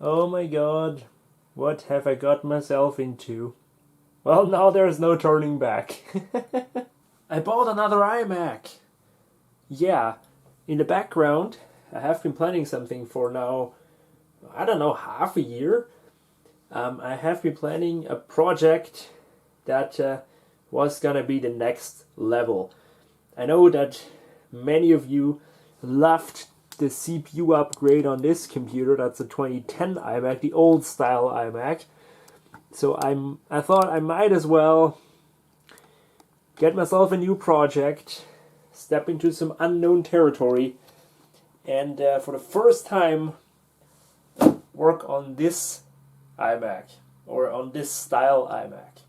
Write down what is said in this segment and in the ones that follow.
Oh my god, what have I got myself into? Well, now there's no turning back. I bought another iMac. Yeah, in the background, I have been planning something for now, I don't know, half a year. I have been planning a project that was gonna be the next level. I know that many of you loved the CPU upgrade on this computer. That's a 2010 iMac, the old style iMac. So I thought I might as well get myself a new project, step into some unknown territory, and for the first time work on this iMac or on this style iMac.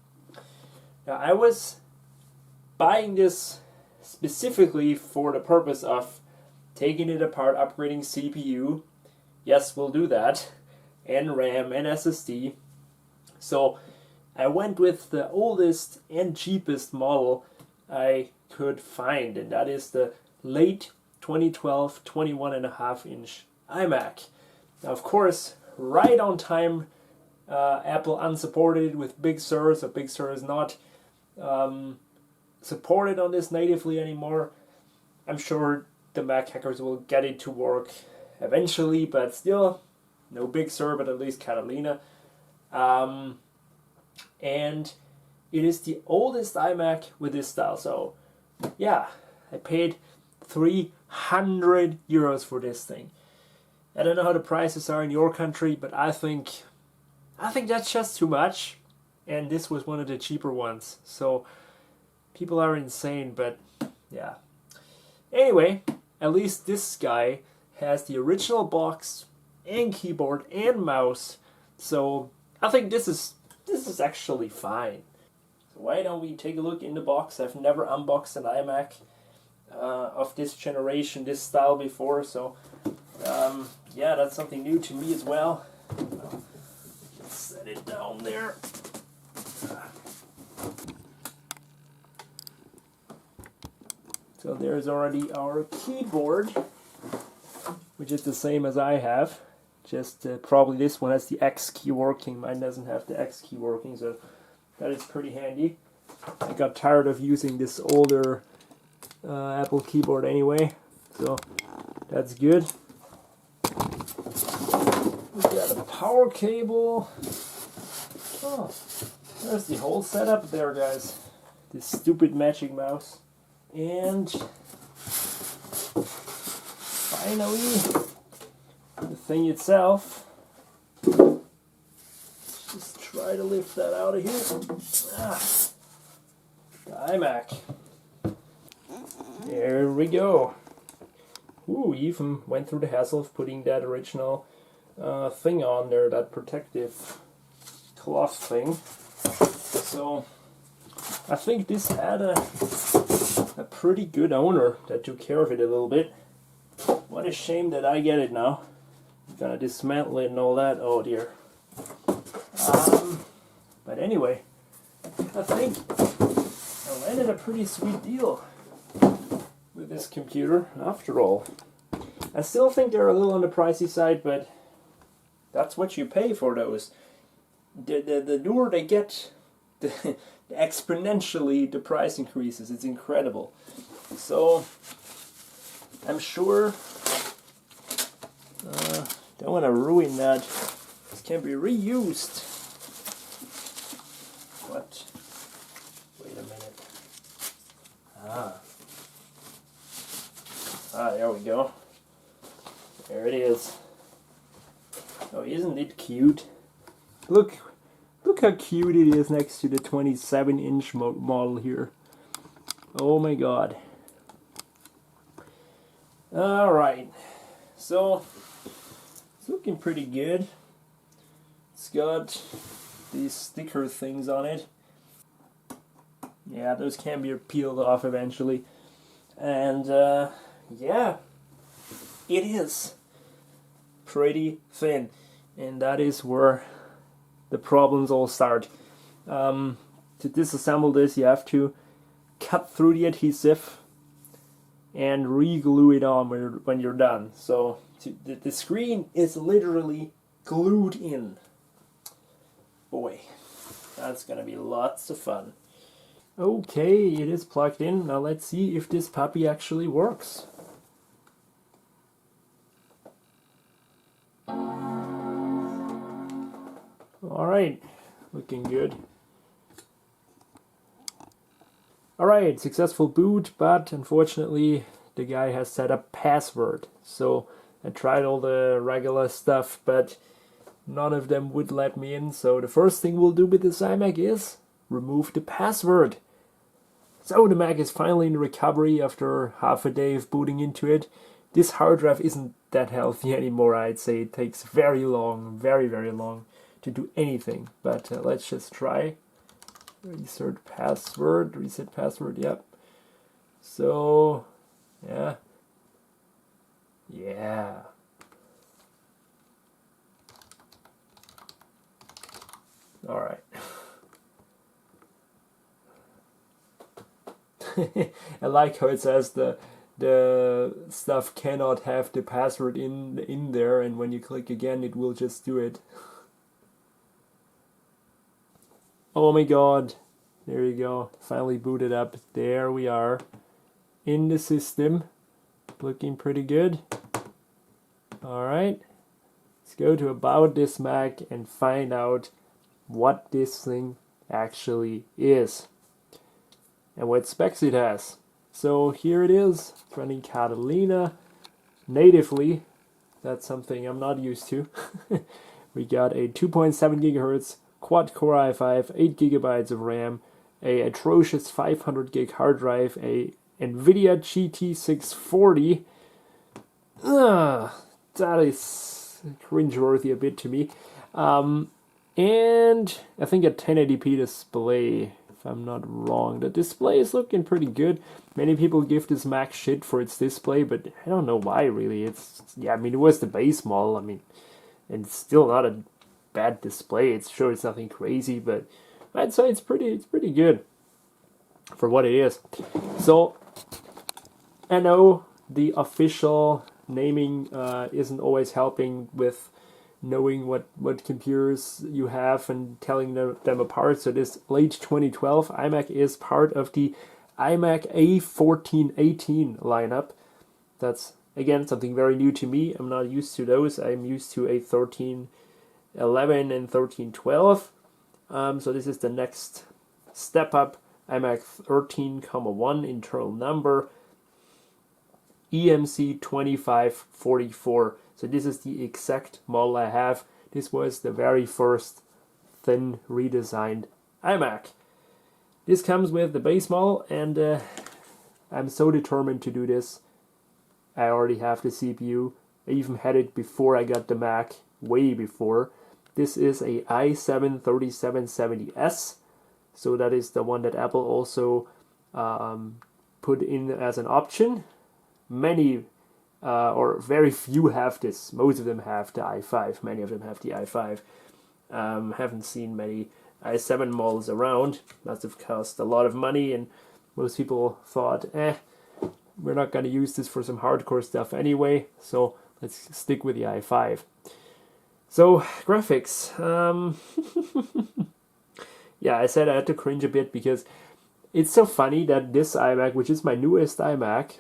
Now I was buying this specifically for the purpose of taking it apart, upgrading CPU. Yes, we'll do that, and RAM and SSD. So I went with the oldest and cheapest model I could find, and that is the late 2012 21.5-inch iMac. Now, of course, right on time, Apple unsupported with Big Sur, so Big Sur is not supported on this natively anymore. I'm sure the Mac hackers will get it to work eventually, but still, no Big Sur, but at least Catalina. And it is the oldest iMac with this style, so yeah, I paid 300 euros for this thing. I don't know how the prices are in your country, but I think that's just too much, and this was one of the cheaper ones, so people are insane, but yeah. Anyway, at least this guy has the original box and keyboard and mouse, so I think this is actually fine. So why don't we take a look in the box? I've never unboxed an iMac of this generation, this style before, so yeah, that's something new to me as well. Let's set it down there. So there's already our keyboard, which is the same as I have. Just probably this one has the X key working. Mine doesn't have the X key working, so that is pretty handy. I got tired of using this older Apple keyboard anyway, so that's good. We got a power cable. Oh, there's the whole setup there, guys. This stupid magic mouse. And finally, the thing itself. Let's just try to lift that out of here. The iMac. There we go. Ooh, even went through the hassle of putting that original thing on there, that protective cloth thing. So I think this had a pretty good owner that took care of it a little bit. What a shame that I get it now. I'm gonna dismantle it and all that. Oh dear. But anyway, I think I landed a pretty sweet deal with this computer after all. I still think they're a little on the pricey side, but that's what you pay for those. The newer they get, the exponentially the price increases. It's incredible. So I'm sure don't want to ruin that. This can be reused. What? Wait a minute. There we go. There it is. Oh, isn't it cute? Look how cute it is next to the 27-inch model here. Oh my god. Alright, so it's looking pretty good. It's got these sticker things on it. Yeah, those can be peeled off eventually. And yeah, it is pretty thin. And that is where the problems all start. To disassemble this, you have to cut through the adhesive and re-glue it on when you're done. So the screen is literally glued in. Boy, that's gonna be lots of fun. Okay, it is plugged in. Now let's see if this puppy actually works. Alright, looking good. Alright, successful boot, but unfortunately the guy has set up password. So I tried all the regular stuff, but none of them would let me in. So the first thing we'll do with this iMac is remove the password. So the Mac is finally in recovery after half a day of booting into it. This hard drive isn't that healthy anymore, I'd say. It takes very long, very, very long to do anything. But let's just try. Reset password, yep. So, yeah. Yeah. Alright. I like how it says the stuff cannot have the password in there, and when you click again it will just do it. Oh my god, there you go, finally booted up. There we are in the system, looking pretty good. Alright, let's go to About This Mac and find out what this thing actually is and what specs it has. So here it is, it's running Catalina natively. That's something I'm not used to. We got a 2.7 gigahertz quad-core i5, 8 gigabytes of RAM, a atrocious 500 gig hard drive, a NVIDIA GT640. That is cringeworthy a bit to me. And I think a 1080p display, if I'm not wrong. The display is looking pretty good. Many people give this Mac shit for its display, but I don't know why really. I mean, it was the base model. I mean, and it's still not a bad display. It's sure it's nothing crazy, but I'd say it's pretty good for what it is. So I know the official naming isn't always helping with knowing what computers you have and telling them apart. So this late 2012 iMac is part of the iMac A1418 lineup. That's again something very new to me. I'm not used to those. I'm used to a 1311 and 1312. So this is the next step up. iMac 13,1 internal number, EMC 2544. So this is the exact model I have. This was the very first thin redesigned iMac. This comes with the base model, and I'm so determined to do this. I already have the CPU. I even had it before I got the Mac, way before. This is a i7-3770S. So that is the one that Apple also put in as an option. Many or very few have this. Most of them have the i5. Many of them have the i5. Haven't seen many i7 models around. Must have cost a lot of money, and most people thought, we're not going to use this for some hardcore stuff anyway, so let's stick with the i5. So, graphics. Yeah, I said I had to cringe a bit because it's so funny that this iMac, which is my newest iMac,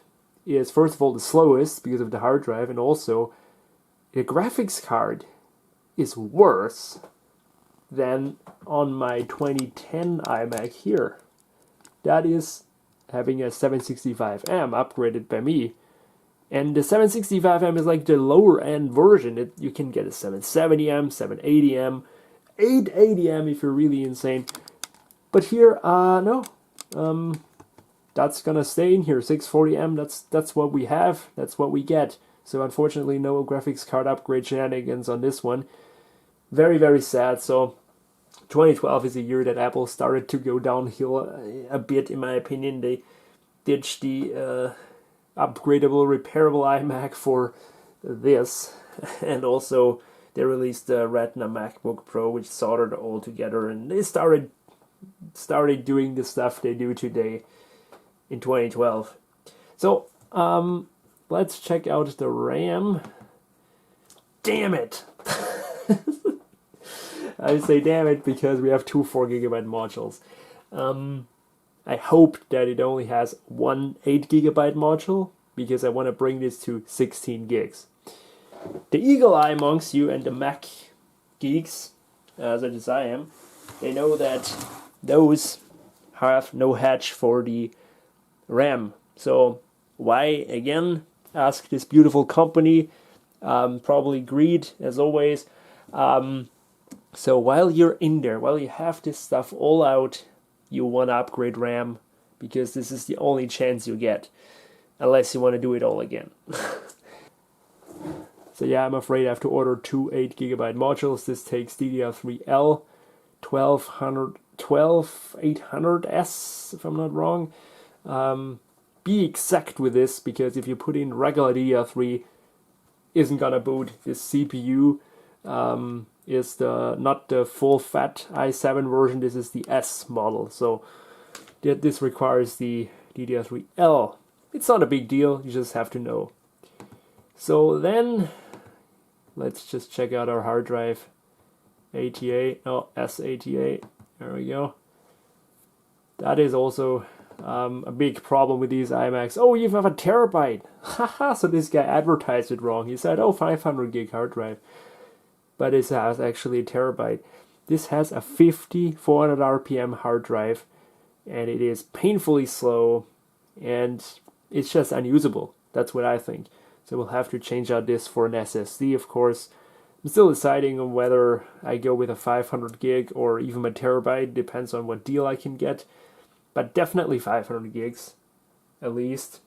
is first of all the slowest because of the hard drive, and also the graphics card is worse than on my 2010 iMac here. That is having a 765M upgraded by me. And the 765M is like the lower end version. You can get a 770M, 780M, 880M if you're really insane. But here, no. That's gonna stay in here. 640M, that's what we have. That's what we get. So unfortunately, no graphics card upgrade shenanigans on this one. Very, very sad. So 2012 is a year that Apple started to go downhill a bit, in my opinion. They ditched the upgradable, repairable iMac for this, and also they released the Retina MacBook Pro, which soldered all together, and they started doing the stuff they do today in 2012. So let's check out the RAM. Damn it! I say damn it because we have two 4 GB modules. I hope that it only has one 8 GB module because I want to bring this to 16 gigs. The eagle eye amongst you and the Mac geeks, such as I am, they know that those have no hatch for the RAM. So why, again, ask this beautiful company? Probably greed, as always. So while you're in there, while you have this stuff all out, you want to upgrade RAM because this is the only chance you get, unless you want to do it all again. So yeah, I'm afraid I have to order two 8 GB modules. This takes DDR3L 12800S, if I'm not wrong. Be exact with this, because if you put in regular DDR3, isn't gonna boot. This CPU is not the full fat i7 version. This is the S model, so this requires the DDR3L. It's not a big deal, you just have to know. So then let's just check out our hard drive. SATA, there we go. That is also a big problem with these iMacs. Oh, you have a terabyte. Haha, so this guy advertised it wrong. He said, oh, 500 gig hard drive. But it has actually a terabyte. This has a 400 RPM hard drive, and it is painfully slow, and it's just unusable. That's what I think. So we'll have to change out this for an SSD, of course. I'm still deciding on whether I go with a 500 gig or even a terabyte. Depends on what deal I can get. But definitely 500 gigs, at least.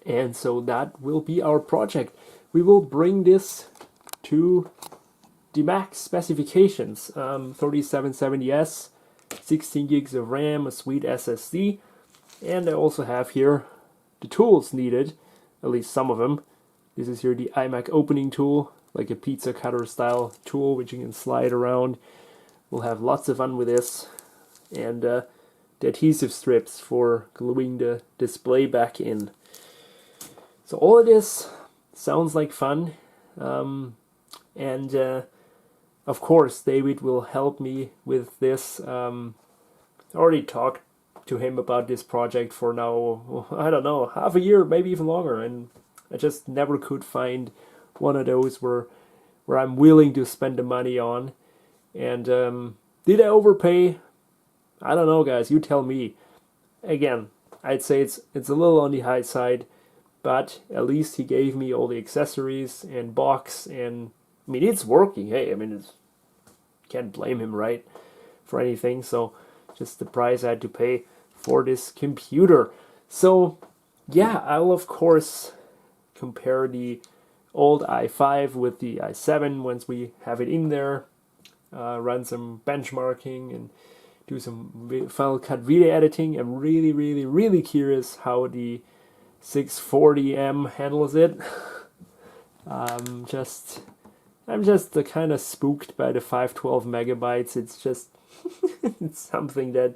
And so that will be our project. We will bring this to the max specifications. 3770S, 16 gigs of RAM, a sweet SSD. And I also have here the tools needed, at least some of them. This is here the iMac opening tool, like a pizza cutter style tool, which you can slide around. We'll have lots of fun with this. And the adhesive strips for gluing the display back in. So all of this sounds like fun. And of course, David will help me with this. I already talked to him about this project for now, I don't know, half a year, maybe even longer. And I just never could find one of those where I'm willing to spend the money on. And did I overpay? I don't know, guys, you tell me. Again, I'd say it's a little on the high side, but at least he gave me all the accessories and box, and I mean, it's working. Hey, I mean, can't blame him, right, for anything. So just the price I had to pay for this computer. So yeah, I'll of course compare the old i5 with the i7 once we have it in there, run some benchmarking and do some Final Cut video editing. I'm really curious how the 640M handles it. I'm just kind of spooked by the 512 megabytes. It's just it's something that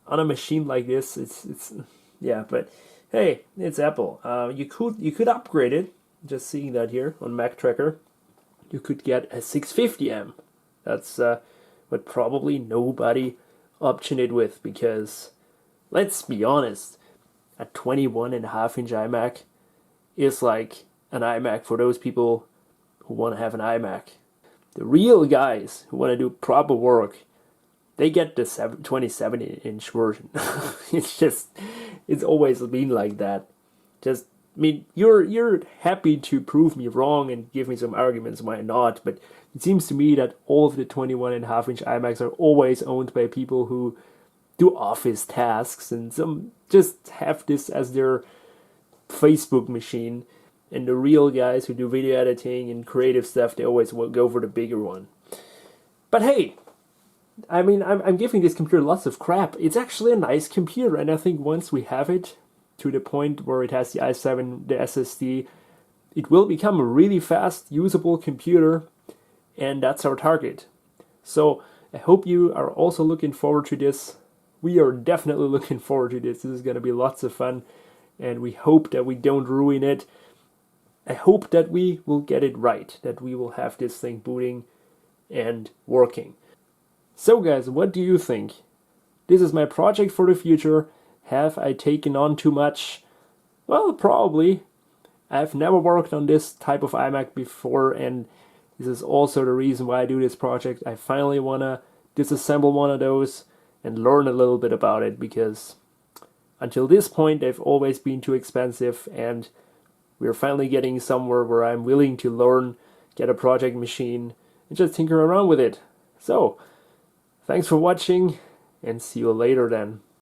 on a machine like this, it's yeah. But hey, it's Apple. You could upgrade it. Just seeing that here on Mac Tracker, you could get a 650M. That's but probably nobody optioned it with, because let's be honest, a 21.5-inch iMac is like an iMac for those people who want to have an iMac. The real guys who want to do proper work, they get the 27-inch version. It's always been like that. I mean, you're happy to prove me wrong and give me some arguments why not, but it seems to me that all of the 21.5-inch iMacs are always owned by people who do office tasks and some just have this as their Facebook machine. And the real guys who do video editing and creative stuff, they always will go for the bigger one. But hey, I mean, I'm giving this computer lots of crap. It's actually a nice computer, and I think once we have it to the point where it has the i7, the SSD, it will become a really fast, usable computer, and that's our target. So I hope you are also looking forward to this. We are definitely looking forward to this. This is going to be lots of fun, and we hope that we don't ruin it. I hope that we will get it right, that we will have this thing booting and working. So guys, what do you think? This is my project for the future. Have I taken on too much? Well, probably. I've never worked on this type of iMac before, and this is also the reason why I do this project. I finally want to disassemble one of those and learn a little bit about it, because until this point they've always been too expensive, and we're finally getting somewhere where I'm willing to learn, get a project machine, and just tinker around with it. So, thanks for watching, and see you later then.